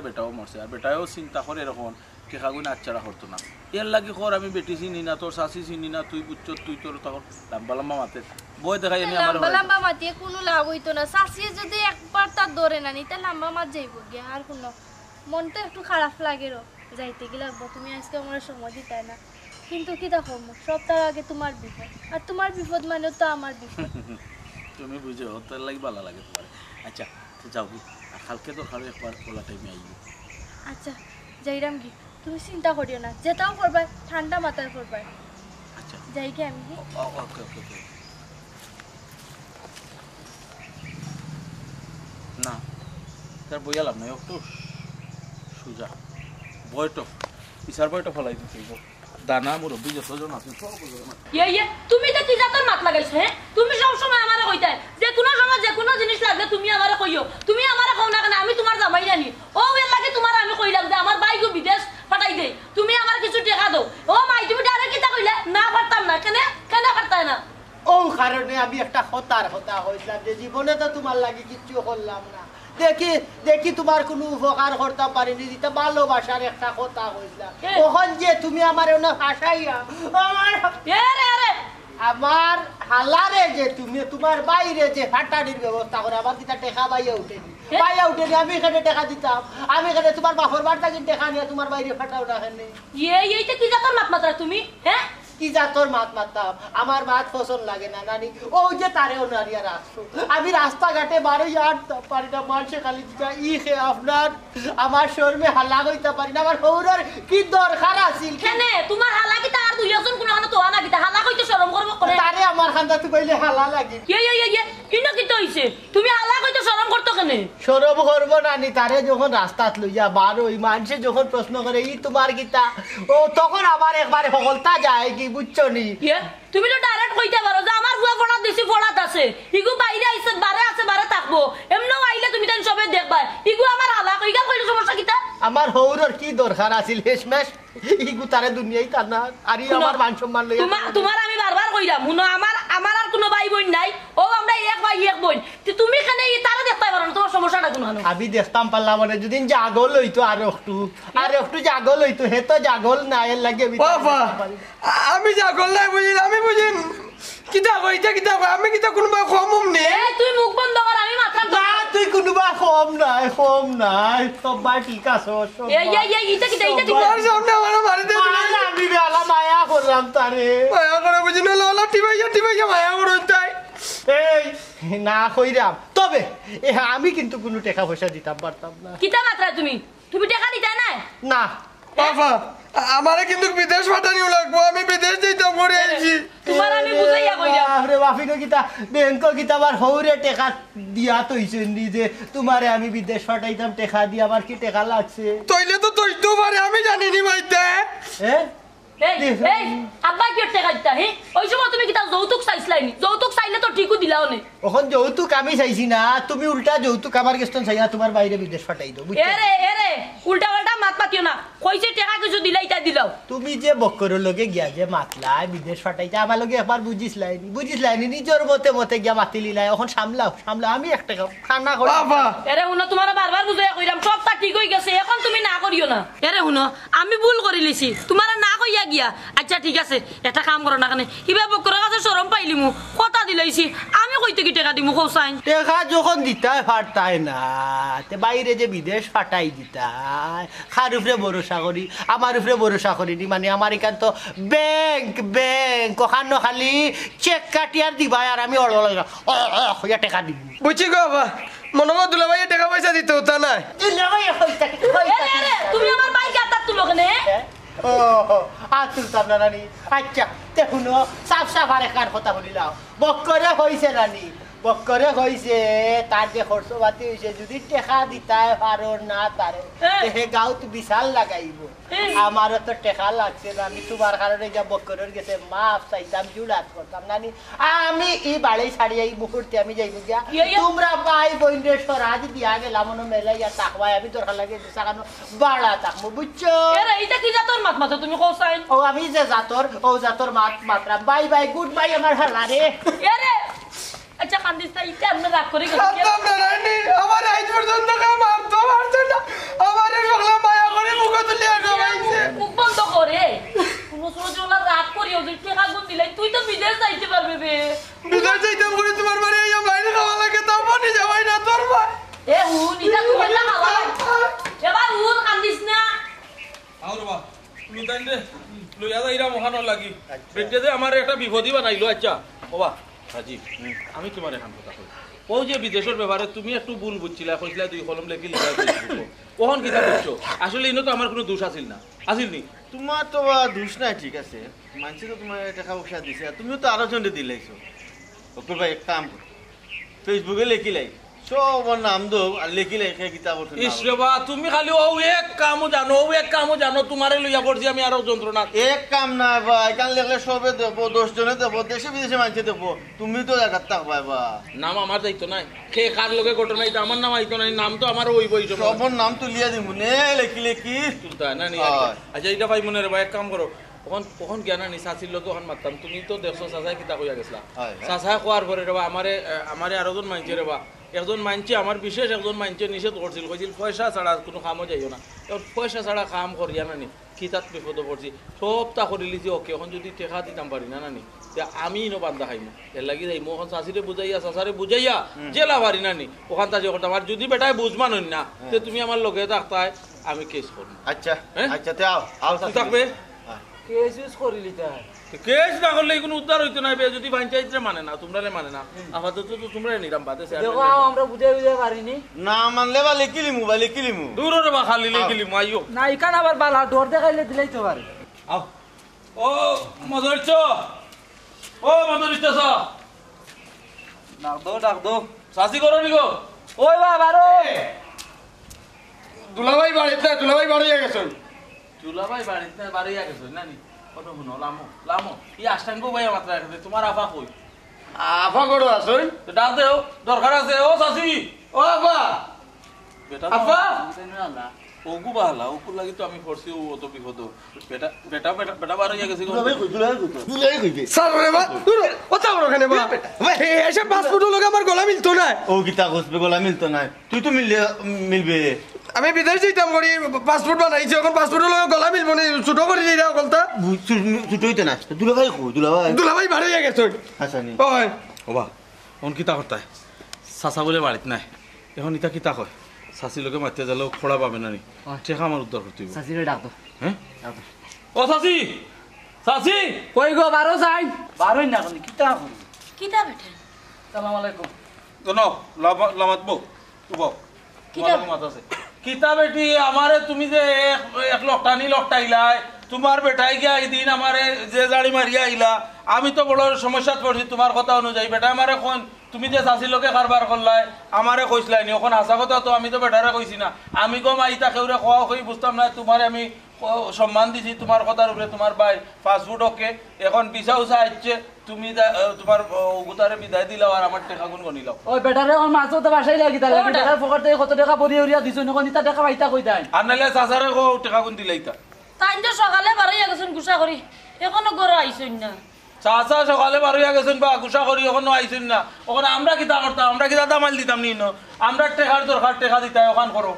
বেটাও মরছে আর বেটাও চিন্তা করে এরকম টেকাগুন আচ্ছারা করতো না এর লাগে কর আমি বেটি চিনি না তোর শাশি চিনি না তুই বুঝছো তুই তোর তখন লম্বা লম্বা মাতে বই দেখাই এনে আমার লম্বা লম্বা মাতিয়ে কোনো লাভ হইতো না শাশিয়ে যদি একবার তার ধরে না নিতে লম্বা মাত যাইব গিয়ে আর কোনো মনটা একটু খারাপ লাগে যাইতে গেলে তুমি আজকে আমার সময় দিতে না কিন্তু কি দেখো সব তার আগে তোমার বিপদ আর তোমার বিপদ মানে তো আমার বিপদ তুমি বুঝো তোর লাগে ভালো লাগে তোমার আচ্ছা যাও কি আর কালকে তো খাবে একবার ওলা টাইমে আইবো আচ্ছা যাইরাম কি তুমি চিন্তা করিও না যেটাও করবা ঠান্ডা মাথায় করবা আচ্ছা যাই কি আমি ওকে ওকে ওকে না তার বইয়া লাভ নাই একটু সুজা বইটো পিসার বইটো ফলাই দিতে দানা মুরব্বী যতজন আছে সব তুমি তো কি জাতর মাত লাগাইছো হ্যাঁ তুমি সব সময় আমারে কইতা যে কোনো সময় যে কোনো জিনিস লাগলে তুমি আমারে কইও তুমি আমারে কও না কেন আমি তোমার জামাই জানি ও এর লাগে তোমার আমি কইলাম যে আমার বাইকও বিদেশ পাঠাই দে তুমি আমার কিছু টাকা দাও ও মাই তুমি ডাইরেক্ট কিটা কইলে না পারতাম না কেন পারতাই না ও কারণে আমি একটা হতার হতা হইছিলাম যে জীবনে তো তোমার লাগে কিচ্ছু করলাম না দেখি তোমার কোনো উপকার করতে পারিনি যেটা ভালোবাসার একটা কথা হইছিলাম তখন যে তুমি আমার এনে ফাঁসাইয়া আমার হালারে যে তুমি তোমার বাইরে যে ফাটানির ব্যবস্থা করে আমার যেটা টেকা বাইয়া উঠেনি আমি এখানে টাকা দিতাম আমি এখানে তোমার বাপর বাড়িতে টাকা নিয়ে তোমার বাইরে ফাটাও না এখানে এইটা কি জাতর মাত মাত্রা তুমি হ্যাঁ কি জাতর মাত মারতাম আমার মাত পছন্দ লাগে না নানি ও যে তারেও নানি আর আসছো আমি রাস্তাঘাটে বারোই আটতাম পারি না মানুষে খালি দিকা খে আপনার আমার শরমে হাল্লা হইতে পারি না আমার হৌরার কি দরকার আছিল কেনে তোমার হালা কি তার দুই একজন কোন হানা তো আনা কি হালা কইতে শরম করব করে তারে আমার খান্দা তুই কইলে হালা লাগে ইনো কি তো হইছে তুমি হালা কইতে শরম করতো কেনে শরম করব নানি তারে যখন রাস্তাত লইয়া বারোই মানুষে যখন প্রশ্ন করে ই তোমার গীতা ও তখন আবার একবারে সকলতা যায় কি বুঝছো নি তুমি তো ডাইরেক্ট কইতে পারো যে আমার বুয়া পড়া দিছি পড়াত আছে ইগু বাইরে আইছে বারে থাকবো এমনও আইলে তুমি তাই সবে দেখবা ইগু আমার হালা কইগা কইলে সমস্যা কিতা আমার হৌরর কি দরকার আছিল হেসমেশ ইগু তারে দুনিয়াই তার না আর আমার মান সম্মান লইয়া তোমার আমি বারবার কইরাম মুনো আমার আর কোনো ভাই বোন নাই ও আমরা এক ভাই এক বোন তুমি কেন তারা দেখতে পারো না তোমার সমস্যাটা কোন হানো আমি দেখতাম পারলাম মানে যদি জাগল হইতো আর একটু জাগল হইতো হে তো জাগল না এর লাগে বাবা আমি জাগল নাই বুঝিন আমি বুঝিন কিতা কইতা কিতা আমি কিতা কোনবা কমম নে এই তুই মুখ বন্ধ কর আমি মাথা না তুই কোনবা কম নাই সবাই ঠিক আছে এই ইটা কিতা তোমার সামনে আমার মারি দে আমি বেলা মায়া করলাম তারে মায়া করে বুঝিন ললা টিবাইয়া মায়া করুন তাই এই না কইরাম তবে আমি কিন্তু কোনো টাকা পয়সা দিতাম পারতাম না কিতা মাত্রা তুমি টাকা দিতা না না বাবা আমারে কিন্তু বিদেশ পাঠানিও লাগবো আমি বিদেশ যাইতাম করে আইছি তোমার আমি বুঝাইয়া কইরাম আরে বাফিনো কিতা ব্যাংক কিতা আবার হৌরে টাকা দিয়া তইছে নি যে তোমারে আমি বিদেশ পাঠাইতাম টাকা দিয়া আবার কি টাকা লাগছে তইলে তো তইতো পারে আমি জানি নি ভাইতে এই আব্বা কি টাকা দিতা হে ওই সময় তুমি কিতা যৌতুক চাইছলাইনি যৌতুক চাইলে তো ঠিকও দিলাও নে ওখন যৌতুক আমি চাইছি না তুমি উল্টা যৌতুক আমার গেস্তন চাইয়া তোমার বাইরে বিদেশ পাঠাই দাও এরে উল্টা মাত পাতিও না কইছে টাকা কিছু দিলাইতা দিলাও তুমি যে বক্করের লগে গিয়া যে মাতলা বিদেশ পাঠাইতা আমার লগে একবার বুঝিসলাইনি নিজের মতে গিয়া মাতিলিলাই এখন সামলাও আমি একটা খানা করি বাবা এরে হুনো তোমার বারবার বুঝাইয়া কইরাম সবটা ঠিক হই গেছে এখন তুমি না করিও না এরে হুনো আমি ভুল করি লিছি তোমার না কইয়া গিয়া আচ্ছা ঠিক আছে এটা কাম করো না কেন ইবা বক্করের কাছে শরম পাইলিমু কথা দিলাইছি আমি কইতে কি টাকা দিমু কৌসাইন টাকা যখন দিতাই পারতাই না তে বাইরে যে বিদেশ পাঠাই দিতাই খার উপরে ভরসা করি আমার উপরে ভরসা করিনি মানে আমার এখান তো ব্যাংক ওখান খালি চেক কাটিয়ার দিবা আর আমি হইয়া টাকা দিব বুঝছি গো বাবা মনে হয় দুলাভাই টাকা পয়সা দিতে হতো না তুমি আমার বাইকে আতার তুলো কেনে আর তুলতাম না রানী আচ্ছা দেখুন সাফ আর একার কথা বলিলাম বক্করে হয়েছে রানী বক্করে হয়েছে তার যে খরচ পাতি হয়েছে যদি টেকা দিতাই পারো না তারে হে গাঁত বিশাল লাগাইব আমারও তো টেকা লাগছে না আমি তোমার কারণে যা বক্করের গেছে মাফ চাইতাম জুড়াত করতাম নানি আমি এই বাড়ি ছাড়ি এই মুহূর্তে আমি যাইব গিয়া তোমরা ভাই বোনরে সরাজ দিয়া গেলাম মনে মেলাইয়া তাকবাই আমি তোর লাগে দিশাকানো বাড়া তাকবো বুঝছো এইটা কি জাতর মাত মাথা তুমি কৌসাইন ও আমি যে জাতর মাত্রা বাই গুড বাই আমার হালা রে এরে আচ্ছা কান্দিস না ইটা আমরা রাগ করে গেছি কান্দম না রানী আমার আজ পর্যন্ত কাম তো পারছে না আমারে সকলা মায়া করে মুখ তুলিয়া গাইছে মুখ বন্ধ করে কোনো সোজলা রাগ করিও যে টাকা গুন দিলাই তুই তো বিদেশ যাইতে পারবি বে বিদেশ যাইতাম করে তোমার বাড়ি আইয়া বাইরে খাওয়া লাগে তাও বনি যাবাই না তোর ভাই এ হুন ইটা তুমি না খাওয়া এবার হুন কান্দিস না আউর বা তুমি তাই রে লইয়া যাইরা মহান লাগি বেটে যে আমার একটা বিপদই বানাইলো আচ্ছা ওবা রাজীব আমি তোমার এখন কথা কই ও যে বিদেশের ব্যাপারে তুমি একটু ভুল বুঝছিলা কইছিলা দুই কলম লেখি লিখা ওহন কিতা বুঝছো আসলে ইনো তো আমার কোনো দোষ আছিল না আছিল নি তোমার তো দোষ নাই ঠিক আছে মানুষ তো তোমার টাকা পয়সা দিছে তুমিও তো আরো জনকে দিলাইছো ওকে ভাই এক কাম কর ফেসবুকে লেখিলাই সব নাম দো আর লেখিলাই কিতাব ইসরেবা তুমি খালি ও এক কামও জানো তোমারে লইয়া পড়ছি আমি আরো যন্ত্রণা এক কাম না ভাই কান লেখলে সবে দেবো 10 জনে দেবো দেশে বিদেশে মানুষে দেবো তুমি তো জায়গা থাকবা বা নাম আমার দায়িত্ব নাই কে কার লগে ঘটনা এটা আমার নাম আইতো নাই নাম তো আমার ওই বই সবর নাম তুলিয়া দিব নে লেখি তুলতা না নি আচ্ছা এটা ভাই মনে রে ভাই এক কাম করো কখন জ্ঞান আনি চাচির লোক ওখান মারতাম তুমি তো দেখছো চাচাই কিতা কইয়া গেছিলা চাচা কোয়ার পরে রেবা আমারে আরোজন মানছে রেবা একজন মানছে আমার বিশেষ একজন মানছে নিষেধ করছিল কইছিল পয়সা ছাড়া কোনো কামও যাইও না পয়সা ছাড়া কাম করিয়া নানি খিতাত বিপদ পড়ছি সবটা করে লিছি ওকে এখন যদি টেকা দিতাম পারি না নানি আমি ইনো বান্ধা খাইমু এর লাগি যাইমু এখন চাচিরে বুঝাইয়া চাচারে বুঝাইয়া জেলা পারি নানি ওখান তাজে করতাম আর যদি বেটায় বুঝমান না তুমি আমার লগে থাকতাই আমি কেস করবো আচ্ছা আচ্ছা তে আও থাকবে কেস ইউজ করিলি তাই কেস না করলে কোনো উদ্ধার হইতো না যদি পঞ্চায়েতরে মানে না তোমরা মানে না আপাতত তো তোমরা নিরাম বাদে দেখো আমরা বুঝাই পারিনি না মানলে বা লিখিলিমু বা লিখিলিমু দূরে বা খালি লিখিলিম আইও না ইকান আবার বালা ডর দেখাইলে দিলেই তো পারে আও ও মদরচ ও মদরিচ ডাক দো সাসি করো নিগো ওই বাবা রো দুলাভাই বাড়িতে দুলাভাই বাড়ি গেছে চুলাভাই বাড়িতে বাড়িয়া গেছো নানি কত শুনো লামো লামো ই আষ্টাঙ্গ ভাই মাত্রা রাখতে তোমার আফা কই আফা করো আসুন তো ডাক দেও দরকার আছে ও সাসি ও আফা বেটা আফা ওগু বালা ওগু লাগি তো আমি ফরছি ও তো বিপদ বেটা বেটা বেটা বেটা বাড়িয়া গেছে দুলাই কইবে স্যার রে বা কথা বলো কেন বা এসে পাসপোর্টের লগে আমার গলা মিলতো না ও গীতা কসবে গলা মিলতো না তুই তো মিলবে আমি বিদেশ যেতাম করি পাসপোর্ট বানাইছি এখন পাসপোর্টের লগে গলা মিলবো না ছোট করে দিই না গলতা ছুটো হইতে না দুলাভাই কই দুলাভাই দুলাভাই বাড়ি গেছে হাসানি ওই ওবা অন কিতা করতায় চাচা বলে বাড়িত নাই এখন ইতা কিতা কয় চাচি লোকে মাতিয়ে যালেও খোড়া পাবে না নি ঠেকা আমার উদ্ধার করতে হইব সাসিরে ডাক দো হ্যাঁ ও চাচি চাচি কই গো বারো যাই বারোই না কোনি কিতা করি কিতা বেটা সালাম আলাইকুম শোনো লামাত বউ তুবো কিতা? মাত আছে কিতা বেটি আমারে তুমি যে এক লকটানি লকটাইলাই তোমার বেটাই গিয়া দিন আমারে যে জাড়ি মারিয়া আইলা আমি তো বড় সমস্যাত পড়ছি তোমার কথা অনুযায়ী বেটা আমারে কোন তুমি যে চাষি লোকে কারবার করলাই আমারে কইসলাই নি এখন হাসা কথা তো আমি তো বেটারে কইছি না আমি কম আইতা কেউরে খাওয়া কই বুঝতাম না তোমারে আমি সম্মান দিছি তোমার কথার উপরে তোমার ভাই ফাস্টফুড ওকে এখন বিছা উষা আসছে তুমি তোমার গুতারে বিদায় দিলাও আর আমার টেকা গুণ গনিলাও ওই বেটারে আমার মাছও তো বাসাই লাগি তাহলে ওটা। বেটার পকেট থেকে কত টাকা পরিয়ে উড়িয়া দিছো নকন ইতা টাকা পাইতা কই দেন আর নাইলে চাচারে টেকা গুণ দিলাইতা তাই তো সকালে বাড়াইয়া গেছেন গুসা করি এখনো গড় আইসই না চাচা সকালে বারোয়া গেছেন বা গুসা করি ওখানে আইসেন না ওখানে আমরা কিতা করতাম আমরা কিতা দামাল দিতাম নি আমরা টেকার দরকার টেকা দিতাম ওখান করো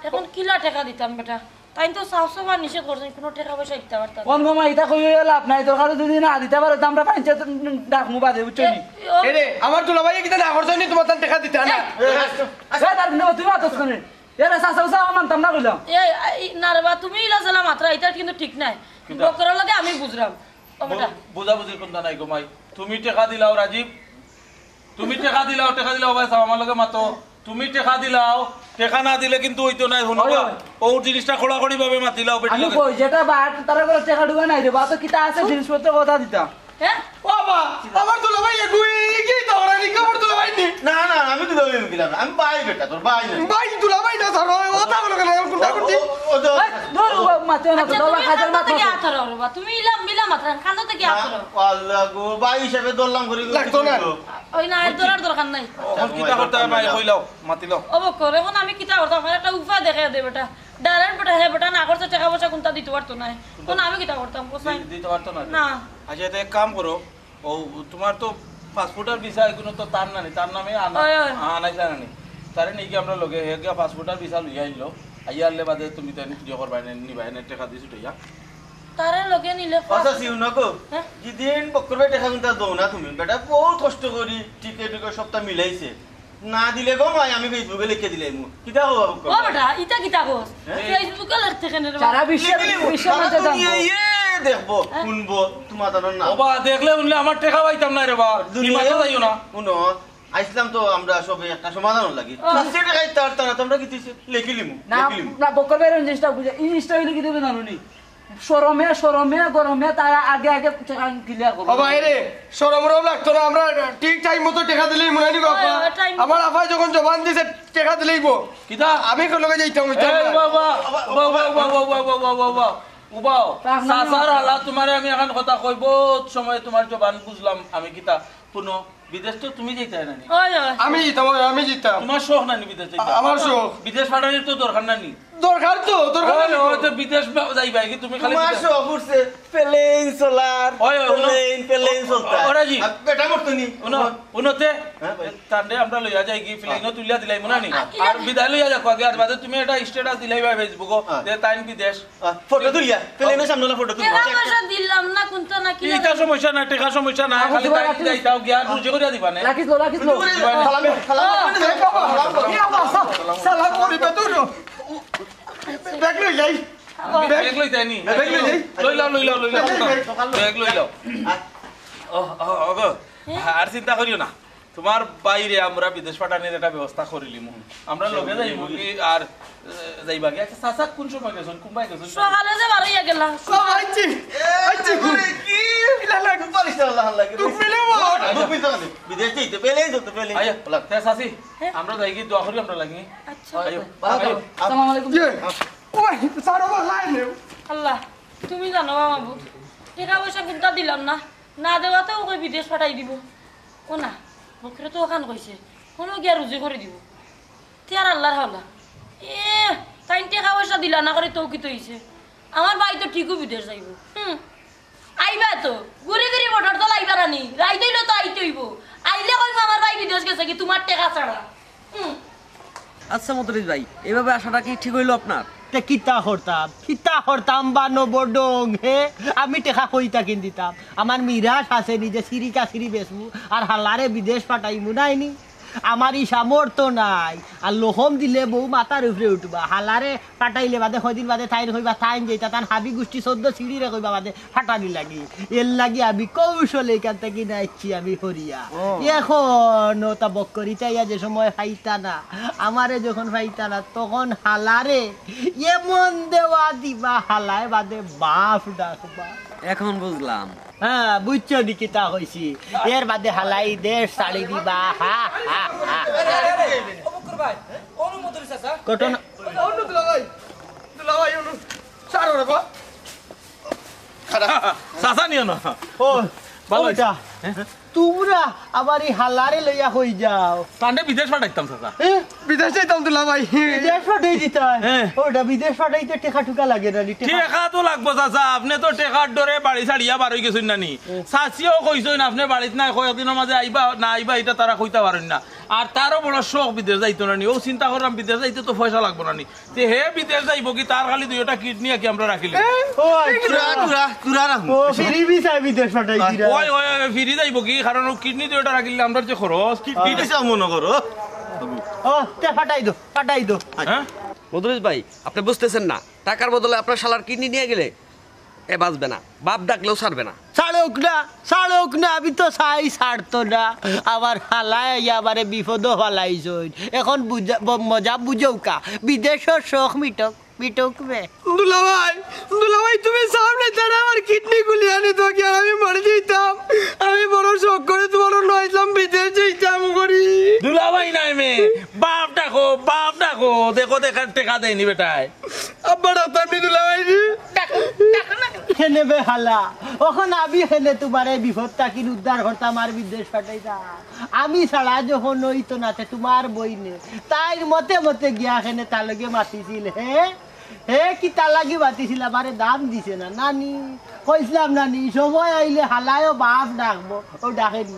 এখন কিলা টাকা দিতাম বেটা তাই তো সাহসবা নিষেধ করছেন কোনো টাকা পয়সা দিতে পারতাম কোন গমা ইতা কই লাভ নাই তোর কাছে যদি না দিতে পারো তো আমরা পঞ্চায়েত ডাকমু বাদে বুঝছো নি এরে আমার দুলাভাই কিতা না করছনি তোমার তান টাকা দিতে না তার তুমি আতস করে এরা সাসা সাসা মানতাম না কইলাম না রে বা তুমি ইলাজলা মাত্রা এটা কিন্তু ঠিক নাই বকরার লাগে আমি বুঝলাম ও বেটা বুঝাবুঝির কোনটা নাই গো মাই তুমি টেকা দিলাও রাজীব তুমি টেকা দিলাও ভাই আমার লগে মাতো তুমি টেকা দিলাও টেকা না দিলে কিন্তু হইতো নাই শুনবা ও জিনিসটা খোলাখড়ি ভাবে মাতিলাও বেটি আমি লগে কই যেটা বাট তারা করে টাকা ঢুকা নাই রে বা তো কিতা আছে জিনিসপত্র কথা দিতা হ্যাঁ বাবা আমার দুলাভাই এগুই কি তোরা নি আমার দুলাভাই নি না না আমি দুলাভাই মিলাম না আমি ভাই বেটা তোর ভাই না ভাই দুলাভাই না ধরো কথা বলো কেন কোনটা করতে ও তো ধর মাতে না তো দলা খাজার মাত থেকে আথর রে তুমি ইলাম মিলা মাত্রা কান্দ থেকে আথর আল্লাহ গো ভাই হিসাবে দরলাম করি লাগতো না। ওই না এর দরার দরকার নাই এখন কিতা করতে হয় ভাই কইলাও মাতিলাও অবকর এখন আমি কিতা করতাম একটা উপায় দেখে দে বেটা ডাইরেক্ট বেটা হে বেটা না করছে টাকা পয়সা কোনটা দিতে পারতো না কোন আমি কিতা করতাম কোসাই দিতে পারতো না না আচ্ছা তো এক কাম করো ও তোমার তো পাসপোর্টের ভিসা এগুলো তো তার নানি তার নামে ওই, ওই। আনাইছে নানি তারে নাকি আমরা লগে হে গিয়া পাসপোর্টের ভিসা লইয়া আইলো আইয়ারলে বাদে তুমি তো নিজে করবাই না নিবাই না টাকা দিছো তো ইয়া তারে লগে নিলে আচ্ছা সিউ নকো হ্যাঁ? যেদিন বক্কর ভাই টাকা কিন্তু দৌ না তুমি বেটা বহুত কষ্ট করি টিকে সবটা মিলাইছে না দিলে গো ভাই আমি ফেসবুকে লিখে দিলাই মু কিটা হবো বক্কর ও বেটা ইটা কিতা কস ফেসবুকে লাগতে কেন রে সারা বিশ্বের মধ্যে জানবো দেখবো শুনবো তোমার জানার না ও বা দেখলে উনলে আমার টাকা পাইতাম না রে বা দুনিয়া তো যাইও না শুনো আইসলাম তো আমরা সবে একটা সমাধান লাগি সে টাকাই তার তোমরা কি লিখিলিমু না না বকর বের জিনিসটা বুঝে এই জিনিসটা হইলে কি দেবে জানুনি শরমে গরমে তারা আগে টাকা ক্লিয়ার করবো বাবা এরে সরমরম লাগতো না আমরা ঠিক টাইম মতো টাকা দিলেই মনে নিব আপা time- আমার আপা যখন জবান দিছে টাকা দিলেই গো কিতা আমি কোন লগে যাইতাম এই বাবা বাবা উবাও সাসার হালা তোমারে আমি এখন কথা কই বহুত সময় তোমার জবান বুঝলাম আমি কিতা পুনো বিদেশ তো তুমি যাইতে নানি ওই ওই আমি জিতাম তোমার শখ নানি বিদেশ যাইতে আমার শখ। বিদেশ পাঠানোর তো দরকার নানি দরকার তো দরকার ওই ওই তো বিদেশ যাইবা কি তুমি খালি তোমার বিদেশ- সব উঠছে প্লেন সোলার ওই, ওই, উনো। প্লেন চলতা ওরাজি। বেটা মরতনি উনতে হ্যাঁ ভাই। তান্ডে আমরা লইয়া যাই কি ফিলাইনো তুলিয়া দিলাই মনে নি আর বিদায় লইয়া যাকো আগে আর বাদে তুমি এটা স্ট্যাটাস দিলাই ভাই ফেসবুক যে তাইন বিদেশ ফটো তুলিয়া প্লেনের সামনে ফটো তুলিয়া টাকা পয়সা দিলাম না কোনটা না কি এটা সমস্যা না টাকা সমস্যা না খালি তাই যাইতাও গিয়া রুজি করিয়া দিবা না রাখিস লো সালাম করিবে তো দেখলে যাই ব্যাগ লই যায়নি লই লাও ব্যাগ লই লাও আর চিন্তা করিও না তোমার বাইরে আমরা বিদেশ পাঠানোর একটা ব্যবস্থা করিলিম আমরা লগে যাইব কি আর যাইবা কি আচ্ছা চাচা কোন সময় গেছেন কুম্বাই গেছেন সকালে যে বারইয়া গেলা সব আইছি কি ইলা লাগু পালিশ আল্লাহ লাগে তুই মিলে বল বিদেশ যাইতে পেলেই যেতে পেলে আয়া তে চাচি আমরা যাই কি দোয়া করি আমরা লাগি আচ্ছা আয়ো আসসালামু আলাইকুম ওই সারো ভাই নে আল্লাহ তুমি জানো মাহবুব টাকা পয়সা কিন্তু দিলাম না না দেওয়াতেও ওকে বিদেশ পাঠাই দিব ও না মুখে তো ওখান কইছে কোনো গিয়া রুজি করে দিব তিয়ার আল্লাহর হাওলা তাই টাকা পয়সা দিলা না করে তৌকিত হইছে আমার ভাই তো ঠিকও বিদেশ যাইব আইবা তো ঘুরে ঘুরে মোটর তো লাইবা রানি রাই দিল তো আইতে হইব আইলে কইব আমার ভাই বিদেশ গেছে কি তোমার টাকা ছাড়া আচ্ছা মতরিস ভাই এভাবে আসাটা কি ঠিক হইলো আপনার কিতা হরতাম বা নবডং হে আমি টেকা কইতা কিন দিতাম আমার মিরাজ আছে নিজে সিরিকা সিরি বেসবু আর হালারে বিদেশ পাঠাইমু নাইনি আমার ই সামর্থ্য নাই আর লোহম দিলে বউ মাথার উপরে উঠবা হালারে পাঠাইলে বাদে কয়দিন বাদে তাইর কইবা তাইন যেটা তান হাবি গোষ্ঠী 14 সিঁড়িরে কইবা বাদে ফাটানি লাগি এর লাগি আমি কৌশলে এখান থেকে নাইছি আমি হরিয়া এখন তা বক্করিতাইয়া যে সময় ফাইতা না আমারে যখন ফাইতা না তখন হালারে এমন দেওয়া দিবা হালায় বাদে বাপ ডাকবা এখন বুঝলাম হ্যাঁ বুঝছো দিকে তা হইছি এর বাদে হালাই দেশ ছাড়ি দিবা হা হা হা ভাই অনুমোদন চাচা ঘটনা অনু দুলাভাই অনু সারো রে বা চাচা নিও না ও ভালোটা তোমরা আবার এই হালারে লইয়া হই যাও তান্ডে বিদেশ পাঠাইতাম চাচা বিদেশ যাইতাম দুলাভাই বিদেশ পাঠাই দিতা ওটা বিদেশ পাঠাইতে টেকা টুকা লাগে না টেকা তো লাগবো চাচা আপনি তো টেকার ডরে বাড়ি ছাড়িয়া বার হয়ে গেছেন নানি চাচিও কইছেন আপনি বাড়িতে নাই কয়েকদিনের মাঝে আইবা না আইবা এটা তারা কইতে পারেন না আর তারও বড় শখ বিদেশ যাইতো নানি ও চিন্তা করলাম বিদেশ যাইতে তো পয়সা লাগবো নানি যে হে বিদেশ যাইব কি তার খালি দুইটা কিডনি কি আমরা রাখিলে ও আচ্ছা ও ফিরি বিসাই বিদেশ পাঠাই দিরা ওই ওই ফিরি যাইব কি কারণ কিডনি দুইটা রাখিলে আমরা যে খরচ কিডনি চাও মনে করো ও তে ফাটাই দো হ্যাঁ মধুরেশ ভাই আপনি বুঝতেছেন না টাকার বদলে আপনার শালার কিডনি নিয়ে গেলে এ বাঁচবে না বাপ ডাকলেও ছাড়বে না ছাড়ুক না আমি তো চাই ছাড়তো না আমার হালাই আবারে বিপদ হালাইছই এখন মজা বুঝৌকা বিদেশের শখ মিটকবে দুলাভাই তুমি সামনে দাঁড়া আমার কিডনি গুলি আনি তো কি আমি মরে যেতাম আমি বড় শখ করে তোমার নয়লাম বিদেশ যেতাম করি দুলাভাই নাই মে বাপ ডাকো দেখো দেখার টেকা দেয়নি বেটায় আব্বা ডাক্তার দুলাভাই হেনে বে হালা ওখন আমি হেনে তোমার এই বিপদটা কি উদ্ধার করতাম আর বিদেশ পাঠাইতা আমি ছাড়া যখন হইতো নাতে তোমার বইনে তাই মতে গিয়া হেনে তার লগে মাতিছিল হে কি তার লাগি মাতিছিল আমারে দাম দিছে না নানি কইছিলাম নানি সময় আইলে হালায়ও বাপ ডাকবো ও ডাকেনি